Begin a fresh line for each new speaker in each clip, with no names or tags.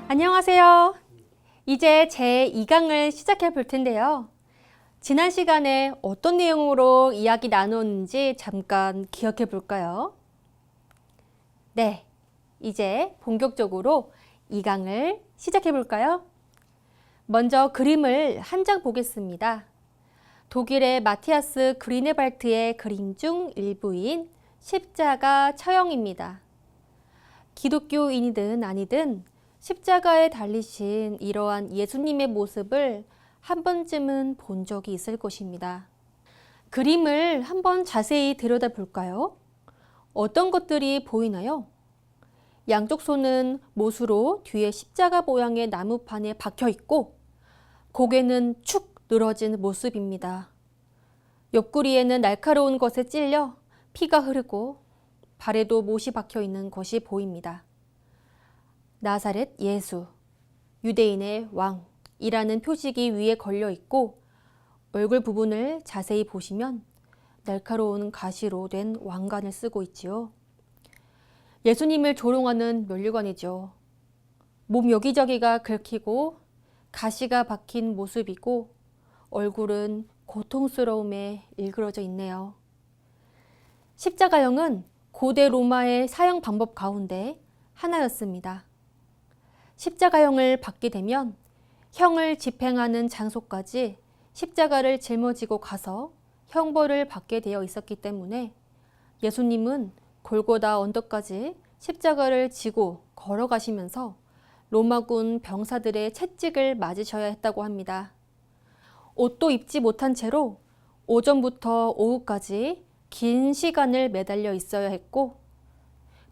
안녕하세요. 이제 제 2강을 시작해 볼 텐데요. 지난 시간에 어떤 내용으로 이야기 나눴는지 잠깐 기억해 볼까요? 네, 이제 본격적으로 2강을 시작해 볼까요? 먼저 그림을 한 장 보겠습니다. 독일의 마티아스 그리네발트의 그림 중 일부인 십자가 처형입니다. 기독교인이든 아니든 십자가에 달리신 이러한 예수님의 모습을 한 번쯤은 본 적이 있을 것입니다. 그림을 한번 자세히 들여다볼까요? 어떤 것들이 보이나요? 양쪽 손은 못으로 뒤에 십자가 모양의 나무판에 박혀 있고 고개는 축 늘어진 모습입니다. 옆구리에는 날카로운 것에 찔려 피가 흐르고 발에도 못이 박혀 있는 것이 보입니다. 나사렛 예수, 유대인의 왕이라는 표식이 위에 걸려 있고 얼굴 부분을 자세히 보시면 날카로운 가시로 된 왕관을 쓰고 있지요. 예수님을 조롱하는 면류관이죠. 몸 여기저기가 긁히고 가시가 박힌 모습이고 얼굴은 고통스러움에 일그러져 있네요. 십자가형은 고대 로마의 사형 방법 가운데 하나였습니다. 십자가형을 받게 되면 형을 집행하는 장소까지 십자가를 짊어지고 가서 형벌을 받게 되어 있었기 때문에 예수님은 골고다 언덕까지 십자가를 지고 걸어가시면서 로마군 병사들의 채찍을 맞으셔야 했다고 합니다. 옷도 입지 못한 채로 오전부터 오후까지 긴 시간을 매달려 있어야 했고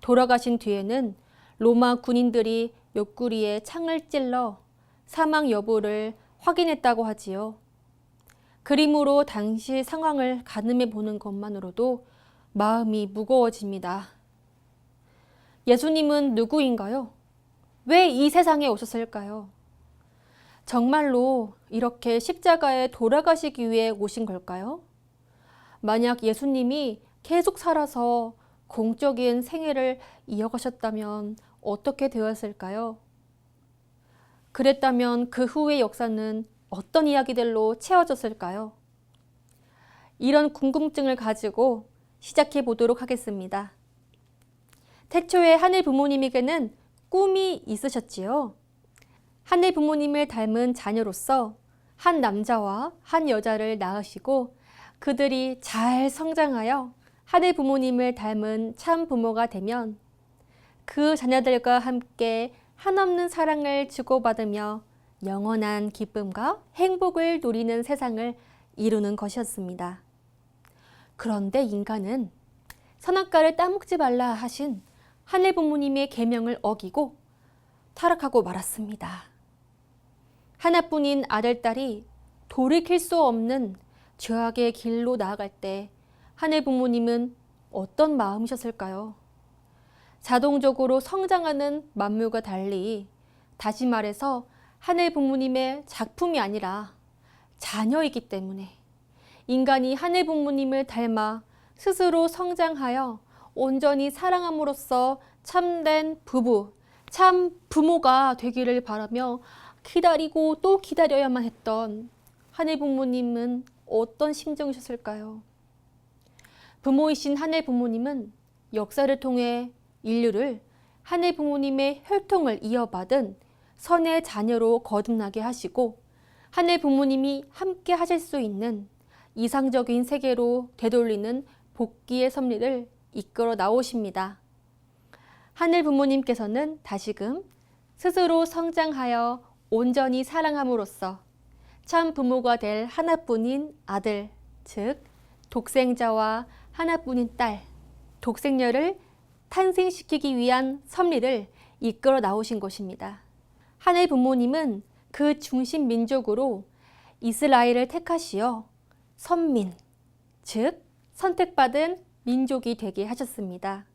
돌아가신 뒤에는 로마 군인들이 옆구리에 창을 찔러 사망 여부를 확인했다고 하지요. 그림으로 당시 상황을 가늠해 보는 것만으로도 마음이 무거워집니다. 예수님은 누구인가요? 왜 이 세상에 오셨을까요? 정말로 이렇게 십자가에 돌아가시기 위해 오신 걸까요? 만약 예수님이 계속 살아서 공적인 생애를 이어가셨다면 어떻게 되었을까요? 그랬다면 그 후의 역사는 어떤 이야기들로 채워졌을까요? 이런 궁금증을 가지고 시작해 보도록 하겠습니다. 태초에 하늘 부모님에게는 꿈이 있으셨지요. 하늘 부모님을 닮은 자녀로서 한 남자와 한 여자를 낳으시고 그들이 잘 성장하여 하늘 부모님을 닮은 참 부모가 되면 그 자녀들과 함께 한없는 사랑을 주고받으며 영원한 기쁨과 행복을 누리는 세상을 이루는 것이었습니다. 그런데 인간은 선악과를 따먹지 말라 하신 하늘 부모님의 계명을 어기고 타락하고 말았습니다. 하나뿐인 아들, 딸이 돌이킬 수 없는 죄악의 길로 나아갈 때 하늘 부모님은 어떤 마음이셨을까요? 자동적으로 성장하는 만물과 달리 다시 말해서 하늘 부모님의 작품이 아니라 자녀이기 때문에 인간이 하늘 부모님을 닮아 스스로 성장하여 온전히 사랑함으로써 참된 부부, 참 부모가 되기를 바라며 기다리고 또 기다려야만 했던 하늘 부모님은 어떤 심정이셨을까요? 부모이신 하늘 부모님은 역사를 통해 인류를 하늘 부모님의 혈통을 이어받은 선의 자녀로 거듭나게 하시고 하늘 부모님이 함께 하실 수 있는 이상적인 세계로 되돌리는 복귀의 섭리를 이끌어 나오십니다. 하늘 부모님께서는 다시금 스스로 성장하여 온전히 사랑함으로써 참 부모가 될 하나뿐인 아들, 즉 독생자와 하나뿐인 딸, 독생녀를 탄생시키기 위한 섭리를 이끌어 나오신 것입니다. 하늘 부모님은 그 중심 민족으로 이스라엘을 택하시어 선민, 즉 선택받은 민족이 되게 하셨습니다.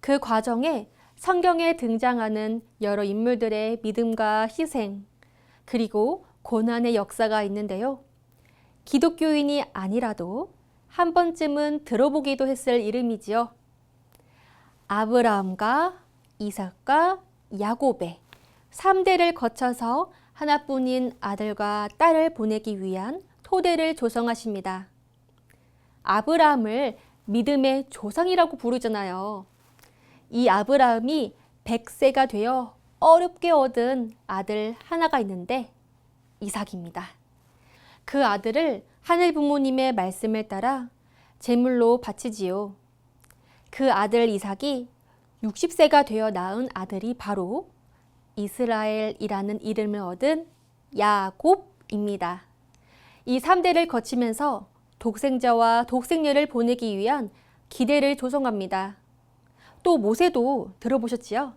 그 과정에 성경에 등장하는 여러 인물들의 믿음과 희생, 그리고 고난의 역사가 있는데요. 기독교인이 아니라도 한 번쯤은 들어보기도 했을 이름이지요. 아브라함과 이삭과 야곱의 3대를 거쳐서 하나뿐인 아들과 딸을 보내기 위한 토대를 조성하십니다. 아브라함을 믿음의 조상이라고 부르잖아요. 이 아브라함이 100세가 되어 어렵게 얻은 아들 하나가 있는데 이삭입니다. 그 아들을 하늘 부모님의 말씀을 따라 제물로 바치지요. 그 아들 이삭이 60세가 되어 낳은 아들이 바로 이스라엘이라는 이름을 얻은 야곱입니다. 이 3대를 거치면서 독생자와 독생녀를 보내기 위한 기대를 조성합니다. 또 모세도 들어보셨지요?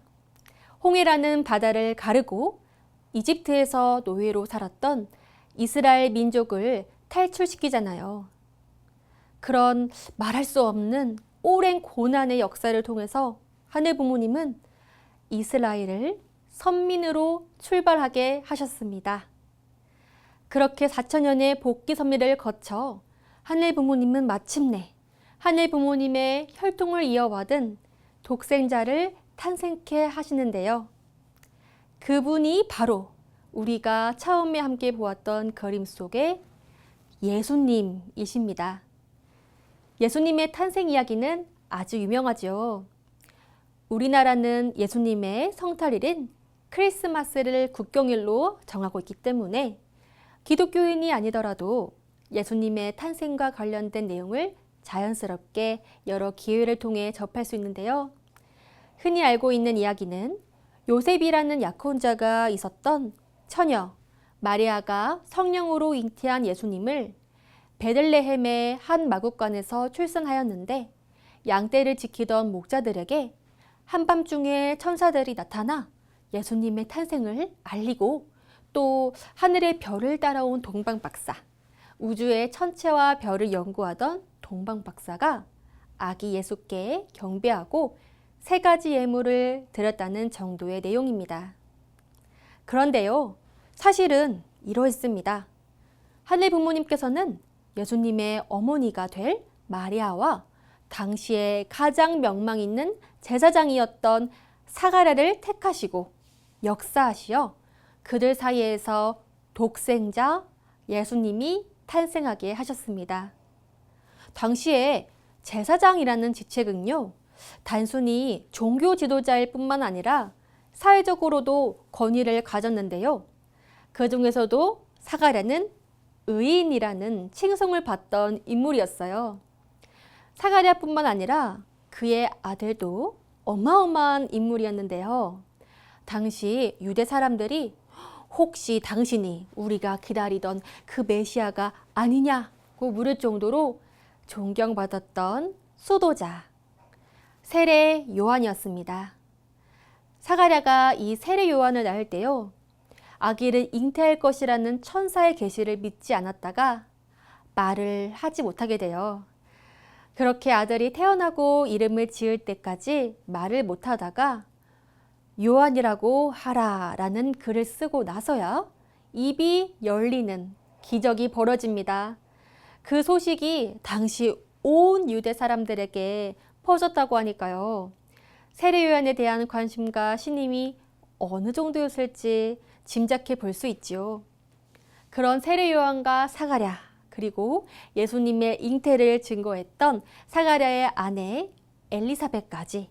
홍해라는 바다를 가르고 이집트에서 노예로 살았던 이스라엘 민족을 탈출시키잖아요. 그런 말할 수 없는 오랜 고난의 역사를 통해서 하늘 부모님은 이스라엘을 선민으로 출발하게 하셨습니다. 그렇게 4천년의 복기 섭리를 거쳐 하늘 부모님은 마침내 하늘 부모님의 혈통을 이어받은 독생자를 탄생케 하시는데요. 그분이 바로 우리가 처음에 함께 보았던 그림 속의 예수님이십니다. 예수님의 탄생 이야기는 아주 유명하죠. 우리나라는 예수님의 성탄일인 크리스마스를 국경일로 정하고 있기 때문에 기독교인이 아니더라도 예수님의 탄생과 관련된 내용을 자연스럽게 여러 기회를 통해 접할 수 있는데요. 흔히 알고 있는 이야기는 요셉이라는 약혼자가 있었던 처녀 마리아가 성령으로 잉태한 예수님을 베들레헴의 한 마국간에서 출산하였는데 양떼를 지키던 목자들에게 한밤중에 천사들이 나타나 예수님의 탄생을 알리고 또 하늘의 별을 따라온 동방박사, 우주의 천체와 별을 연구하던 동방박사가 아기 예수께 경배하고 3가지 예물을 드렸다는 정도의 내용입니다. 그런데요, 사실은 이러했습니다. 하늘 부모님께서는 예수님의 어머니가 될 마리아와 당시에 가장 명망 있는 제사장이었던 사가랴를 택하시고 역사하시어 그들 사이에서 독생자 예수님이 탄생하게 하셨습니다. 당시에 제사장이라는 직책은요, 단순히 종교 지도자일 뿐만 아니라 사회적으로도 권위를 가졌는데요. 그 중에서도 사가랴는 의인이라는 칭송을 받던 인물이었어요. 사가랴뿐만 아니라 그의 아들도 어마어마한 인물이었는데요. 당시 유대 사람들이 혹시 당신이 우리가 기다리던 그 메시아가 아니냐고 물을 정도로 존경받았던 수도자, 세례 요한이었습니다. 사가랴가 이 세례 요한을 낳을 때요, 아기를 잉태할 것이라는 천사의 계시를 믿지 않았다가 말을 하지 못하게 돼요. 그렇게 아들이 태어나고 이름을 지을 때까지 말을 못하다가 요한이라고 하라라는 글을 쓰고 나서야 입이 열리는 기적이 벌어집니다. 그 소식이 당시 온 유대 사람들에게 퍼졌다고 하니까요. 세례 요한에 대한 관심과 신임이 어느 정도였을지 짐작해 볼 수 있지요. 그런 세례 요한과 사가랴, 그리고 예수님의 잉태를 증거했던 사가랴의 아내 엘리사벳까지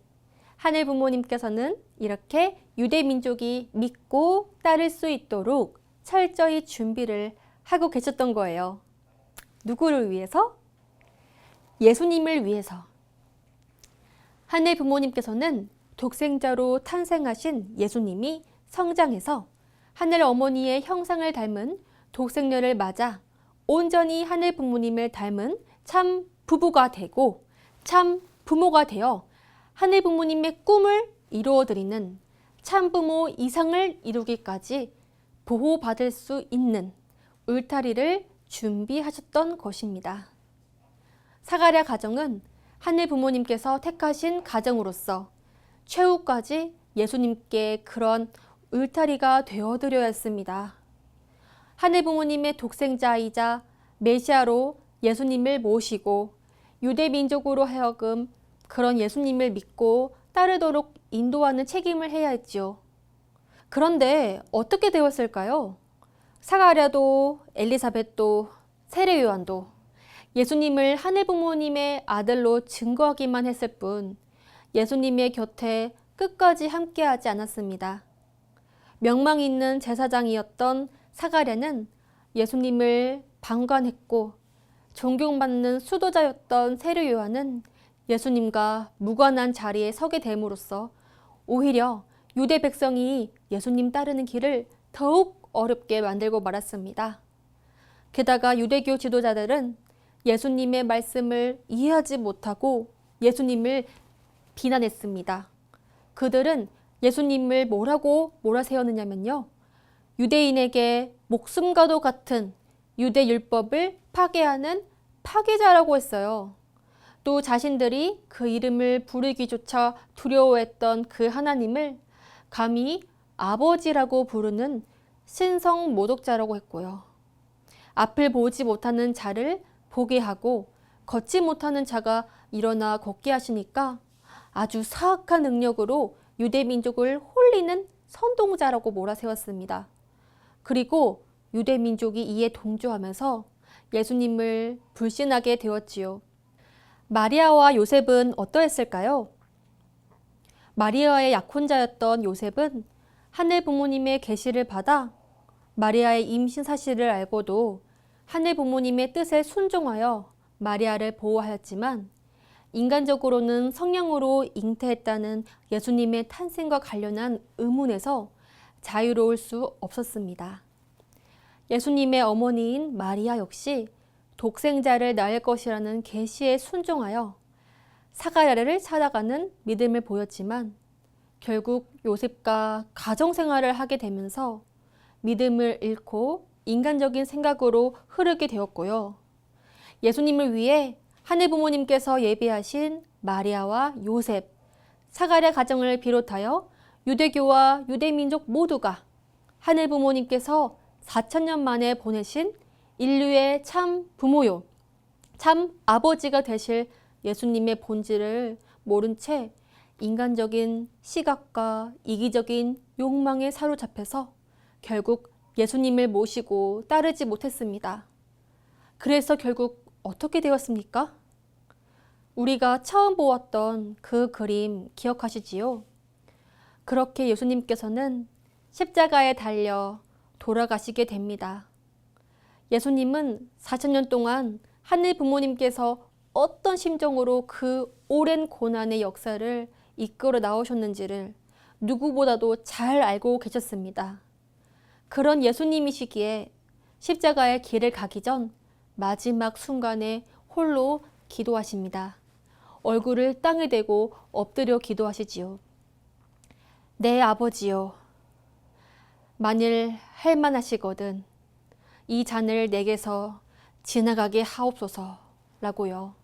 하늘 부모님께서는 이렇게 유대 민족이 믿고 따를 수 있도록 철저히 준비를 하고 계셨던 거예요. 누구를 위해서? 예수님을 위해서. 하늘 부모님께서는 독생자로 탄생하신 예수님이 성장해서 하늘 어머니의 형상을 닮은 독생녀를 맞아 온전히 하늘 부모님을 닮은 참 부부가 되고 참 부모가 되어 하늘 부모님의 꿈을 이루어드리는 참 부모 이상을 이루기까지 보호받을 수 있는 울타리를 준비하셨던 것입니다. 사가랴 가정은 하늘 부모님께서 택하신 가정으로서 최후까지 예수님께 그런 울타리가 되어드려야 했습니다. 하늘 부모님의 독생자이자 메시아로 예수님을 모시고 유대 민족으로 하여금 그런 예수님을 믿고 따르도록 인도하는 책임을 해야 했지요. 그런데 어떻게 되었을까요? 사가랴도 엘리사벳도 세례 요한도 예수님을 하늘 부모님의 아들로 증거하기만 했을 뿐 예수님의 곁에 끝까지 함께하지 않았습니다. 명망 있는 제사장이었던 사가랴는 예수님을 방관했고 존경받는 수도자였던 세례 요한은 예수님과 무관한 자리에 서게 됨으로써 오히려 유대 백성이 예수님 따르는 길을 더욱 어렵게 만들고 말았습니다. 게다가 유대교 지도자들은 예수님의 말씀을 이해하지 못하고 예수님을 비난했습니다. 그들은 예수님을 뭐라고 몰아세웠느냐면요. 유대인에게 목숨과도 같은 유대 율법을 파괴하는 파괴자라고 했어요. 또 자신들이 그 이름을 부르기조차 두려워했던 그 하나님을 감히 아버지라고 부르는 신성 모독자라고 했고요. 앞을 보지 못하는 자를 보게 하고 걷지 못하는 자가 일어나 걷게 하시니까 아주 사악한 능력으로 유대 민족을 홀리는 선동자라고 몰아세웠습니다. 그리고 유대 민족이 이에 동조하면서 예수님을 불신하게 되었지요. 마리아와 요셉은 어떠했을까요? 마리아의 약혼자였던 요셉은 하늘 부모님의 계시를 받아 마리아의 임신 사실을 알고도 하늘 부모님의 뜻에 순종하여 마리아를 보호하였지만 인간적으로는 성령으로 잉태했다는 예수님의 탄생과 관련한 의문에서 자유로울 수 없었습니다. 예수님의 어머니인 마리아 역시 독생자를 낳을 것이라는 계시에 순종하여 사가랴를 찾아가는 믿음을 보였지만 결국 요셉과 가정생활을 하게 되면서 믿음을 잃고 인간적인 생각으로 흐르게 되었고요. 예수님을 위해 하늘 부모님께서 예비하신 마리아와 요셉, 사가랴 가정을 비롯하여 유대교와 유대민족 모두가 하늘 부모님께서 4,000년 만에 보내신 인류의 참 부모요, 참 아버지가 되실 예수님의 본질을 모른 채 인간적인 시각과 이기적인 욕망에 사로잡혀서 결국 예수님을 모시고 따르지 못했습니다. 그래서 결국 어떻게 되었습니까? 우리가 처음 보았던 그 그림 기억하시지요? 그렇게 예수님께서는 십자가에 달려 돌아가시게 됩니다. 예수님은 4,000년 동안 하늘 부모님께서 어떤 심정으로 그 오랜 고난의 역사를 이끌어 나오셨는지를 누구보다도 잘 알고 계셨습니다. 그런 예수님이시기에 십자가의 길을 가기 전 마지막 순간에 홀로 기도하십니다. 얼굴을 땅에 대고 엎드려 기도하시지요. 내 아버지요, 만일 할 만하시거든 이 잔을 내게서 지나가게 하옵소서 라고요.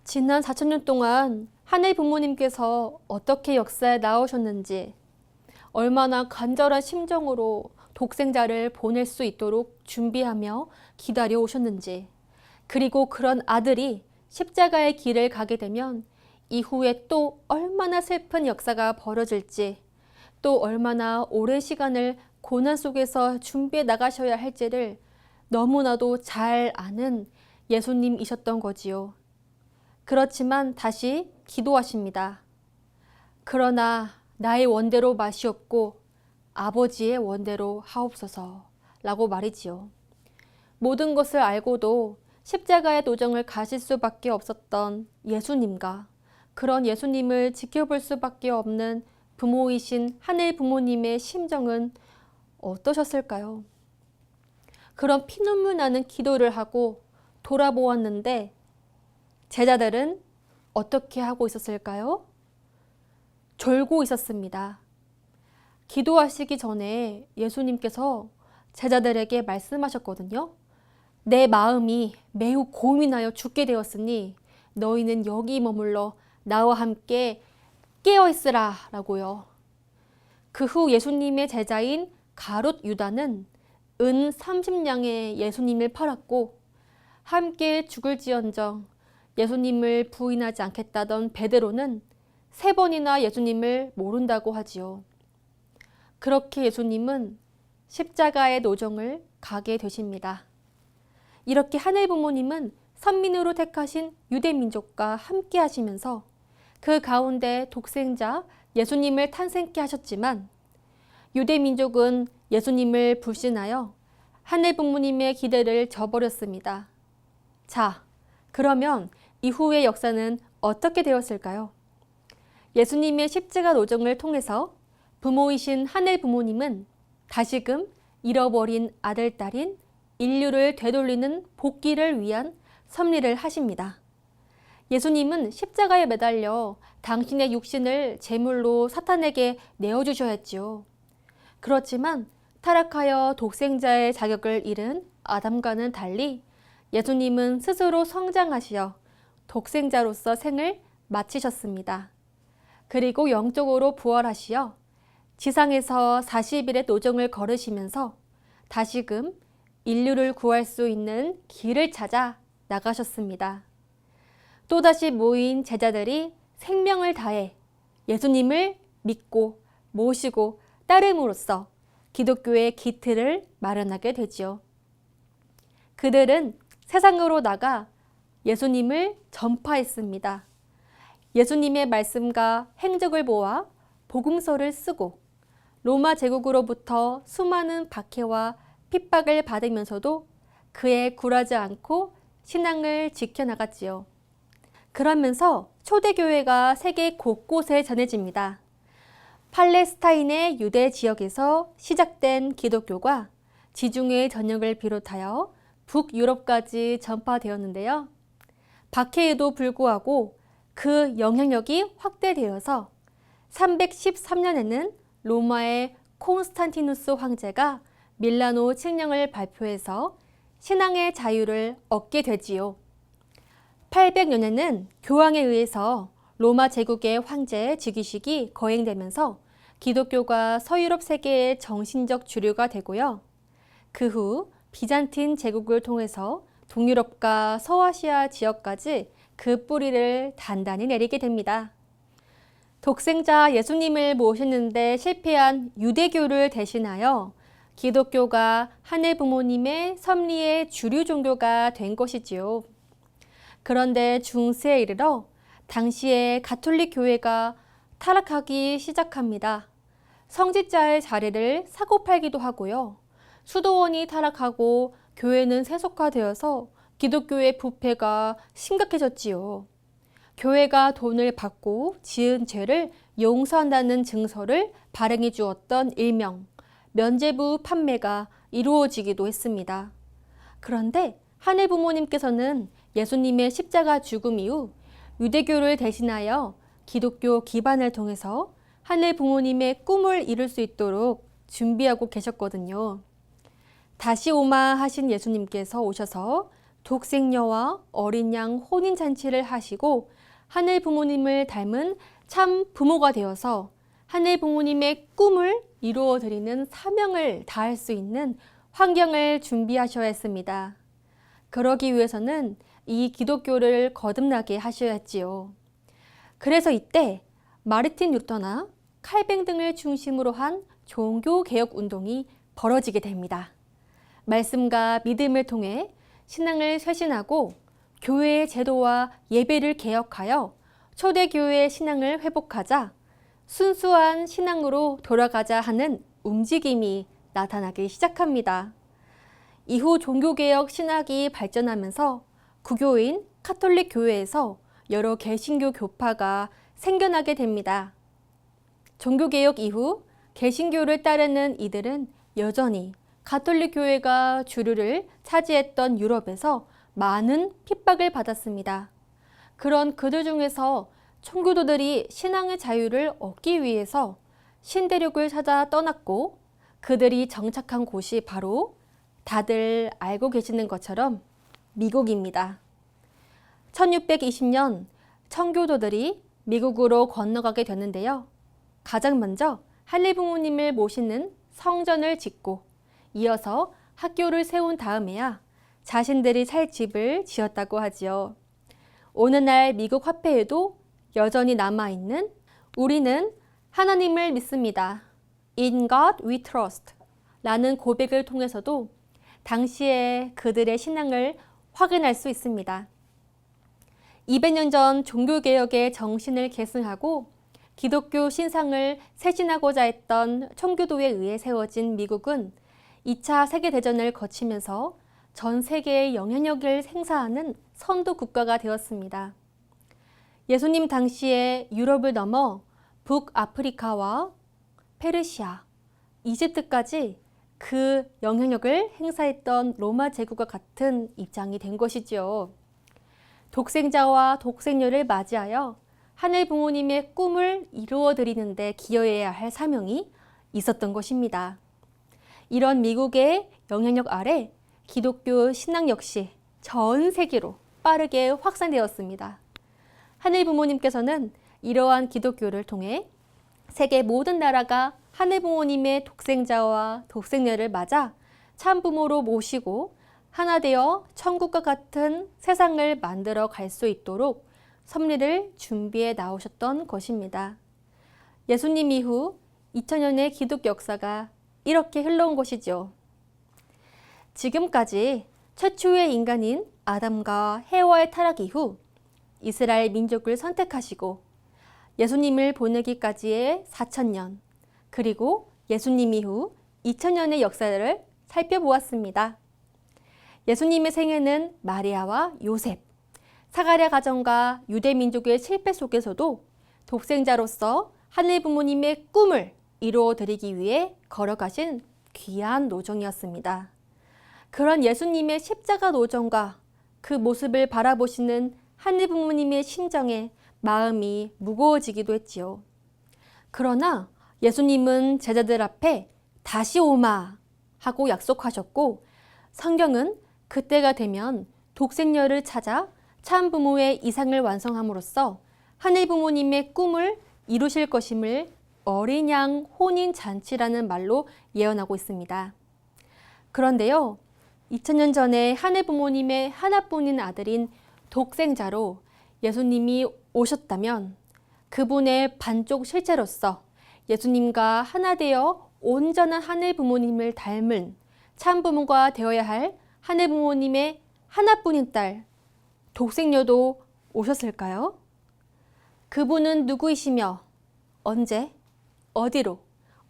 지난 4,000년 동안 하늘 부모님께서 어떻게 역사에 나오셨는지, 얼마나 간절한 심정으로 독생자를 보낼 수 있도록 준비하며 기다려 오셨는지, 그리고 그런 아들이 십자가의 길을 가게 되면 이후에 또 얼마나 슬픈 역사가 벌어질지, 또 얼마나 오랜 시간을 고난 속에서 준비해 나가셔야 할지를 너무나도 잘 아는 예수님이셨던 거지요. 그렇지만 다시 기도하십니다. 그러나 나의 원대로 마시옵고 아버지의 원대로 하옵소서 라고 말이지요. 모든 것을 알고도 십자가의 도정을 가실 수밖에 없었던 예수님과 그런 예수님을 지켜볼 수밖에 없는 부모이신 하늘 부모님의 심정은 어떠셨을까요? 그런 피눈물 나는 기도를 하고 돌아보았는데 제자들은 어떻게 하고 있었을까요? 졸고 있었습니다. 기도하시기 전에 예수님께서 제자들에게 말씀하셨거든요. 내 마음이 매우 고민하여 죽게 되었으니 너희는 여기 머물러 나와 함께 깨어있으라 라고요. 그 후 예수님의 제자인 가롯 유다는 은 30냥에 예수님을 팔았고 함께 죽을지언정 예수님을 부인하지 않겠다던 베드로는 3번이나 예수님을 모른다고 하지요. 그렇게 예수님은 십자가의 노정을 가게 되십니다. 이렇게 하늘 부모님은 선민으로 택하신 유대 민족과 함께 하시면서 그 가운데 독생자 예수님을 탄생케 하셨지만 유대 민족은 예수님을 불신하여 하늘 부모님의 기대를 저버렸습니다. 자, 그러면 이후의 역사는 어떻게 되었을까요? 예수님의 십자가 노정을 통해서 부모이신 하늘 부모님은 다시금 잃어버린 아들, 딸인 인류를 되돌리는 복귀를 위한 섭리를 하십니다. 예수님은 십자가에 매달려 당신의 육신을 제물로 사탄에게 내어주셔야 했지요. 그렇지만 타락하여 독생자의 자격을 잃은 아담과는 달리 예수님은 스스로 성장하시어 독생자로서 생을 마치셨습니다. 그리고 영적으로 부활하시어 지상에서 40일의 노정을 걸으시면서 다시금 인류를 구할 수 있는 길을 찾아 나가셨습니다. 또다시 모인 제자들이 생명을 다해 예수님을 믿고 모시고 따름으로써 기독교의 기틀을 마련하게 되지요. 그들은 세상으로 나가 예수님을 전파했습니다. 예수님의 말씀과 행적을 보아 복음서를 쓰고 로마 제국으로부터 수많은 박해와 핍박을 받으면서도 그에 굴하지 않고 신앙을 지켜나갔지요. 그러면서 초대교회가 세계 곳곳에 전해집니다. 팔레스타인의 유대 지역에서 시작된 기독교가 지중해 전역을 비롯하여 북유럽까지 전파되었는데요. 박해에도 불구하고 그 영향력이 확대되어서 313년에는 로마의 콘스탄티누스 황제가 밀라노 칙령을 발표해서 신앙의 자유를 얻게 되지요. 800년에는 교황에 의해서 로마 제국의 황제 즉위식이 거행되면서 기독교가 서유럽 세계의 정신적 주류가 되고요. 그 후 비잔틴 제국을 통해서 동유럽과 서아시아 지역까지 그 뿌리를 단단히 내리게 됩니다. 독생자 예수님을 모시는데 실패한 유대교를 대신하여 기독교가 하늘 부모님의 섭리의 주류 종교가 된 것이지요. 그런데 중세에 이르러 당시의 가톨릭 교회가 타락하기 시작합니다. 성직자의 자리를 사고 팔기도 하고요. 수도원이 타락하고 교회는 세속화되어서 기독교의 부패가 심각해졌지요. 교회가 돈을 받고 지은 죄를 용서한다는 증서를 발행해 주었던 일명 면죄부 판매가 이루어지기도 했습니다. 그런데 하늘 부모님께서는 예수님의 십자가 죽음 이후 유대교를 대신하여 기독교 기반을 통해서 하늘 부모님의 꿈을 이룰 수 있도록 준비하고 계셨거든요. 다시 오마 하신 예수님께서 오셔서 독생녀와 어린 양 혼인잔치를 하시고 하늘 부모님을 닮은 참 부모가 되어서 하늘 부모님의 꿈을 이루어 드리는 사명을 다할 수 있는 환경을 준비하셔야 했습니다. 그러기 위해서는 이 기독교를 거듭나게 하셔야 했지요. 그래서 이때 마르틴 루터나 칼뱅 등을 중심으로 한 종교개혁 운동이 벌어지게 됩니다. 말씀과 믿음을 통해 신앙을 쇄신하고 교회의 제도와 예배를 개혁하여 초대교회의 신앙을 회복하자 순수한 신앙으로 돌아가자 하는 움직임이 나타나기 시작합니다. 이후 종교개혁 신학이 발전하면서 구교인 카톨릭 교회에서 여러 개신교 교파가 생겨나게 됩니다. 종교개혁 이후 개신교를 따르는 이들은 여전히 가톨릭 교회가 주류를 차지했던 유럽에서 많은 핍박을 받았습니다. 그런 그들 중에서 청교도들이 신앙의 자유를 얻기 위해서 신대륙을 찾아 떠났고 그들이 정착한 곳이 바로 다들 알고 계시는 것처럼 미국입니다. 1620년 청교도들이 미국으로 건너가게 되는데요. 가장 먼저 하늘 부모님을 모시는 성전을 짓고 이어서 학교를 세운 다음에야 자신들이 살 집을 지었다고 하지요. 오늘날 미국 화폐에도 여전히 남아있는 우리는 하나님을 믿습니다. In God we trust 라는 고백을 통해서도 당시에 그들의 신앙을 확인할 수 있습니다. 200년 전 종교개혁의 정신을 계승하고 기독교 신상을 쇄신하고자 했던 청교도에 의해 세워진 미국은 2차 세계대전을 거치면서 전 세계의 영향력을 행사하는 선도 국가가 되었습니다. 예수님 당시에 유럽을 넘어 북아프리카와 페르시아, 이집트까지 그 영향력을 행사했던 로마 제국과 같은 입장이 된 것이지요. 독생자와 독생녀를 맞이하여 하늘 부모님의 꿈을 이루어 드리는 데 기여해야 할 사명이 있었던 것입니다. 이런 미국의 영향력 아래 기독교 신앙 역시 전 세계로 빠르게 확산되었습니다. 하늘 부모님께서는 이러한 기독교를 통해 세계 모든 나라가 하늘 부모님의 독생자와 독생녀를 맞아 참부모로 모시고 하나 되어 천국과 같은 세상을 만들어 갈 수 있도록 섭리를 준비해 나오셨던 것입니다. 예수님 이후 2000년의 기독 역사가 이렇게 흘러온 것이죠. 지금까지 최초의 인간인 아담과 해와의 타락 이후 이스라엘 민족을 선택하시고 예수님을 보내기까지의 4000년, 그리고 예수님 이후 2000년의 역사를 살펴보았습니다. 예수님의 생애는 마리아와 요셉, 사가랴 가정과 유대 민족의 실패 속에서도 독생자로서 하늘 부모님의 꿈을 이루어 드리기 위해 걸어가신 귀한 노정이었습니다. 그런 예수님의 십자가 노정과 그 모습을 바라보시는 하늘 부모님의 심정에 마음이 무거워지기도 했지요. 그러나 예수님은 제자들 앞에 다시 오마 하고 약속하셨고 성경은 그때가 되면 독생녀를 찾아 참부모의 이상을 완성함으로써 하늘 부모님의 꿈을 이루실 것임을 어린 양 혼인잔치라는 말로 예언하고 있습니다. 그런데요, 2000년 전에 하늘 부모님의 하나뿐인 아들인 독생자로 예수님이 오셨다면 그분의 반쪽 실체로서 예수님과 하나 되어 온전한 하늘 부모님을 닮은 참부모가 되어야 할 하늘 부모님의 하나뿐인 딸, 독생녀도 오셨을까요? 그분은 누구이시며 언제, 어디로,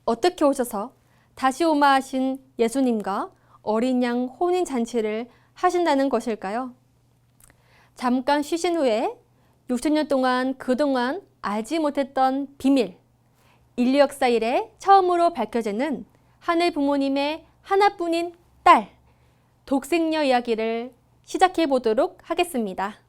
어떻게 오셔서 다시 오마 하신 예수님과 어린 양 혼인잔치를 하신다는 것일까요? 잠깐 쉬신 후에 6000년 동안 그동안 알지 못했던 비밀, 인류 역사 이래 처음으로 밝혀지는 하늘 부모님의 하나뿐인 딸, 독생녀 이야기를 시작해 보도록 하겠습니다.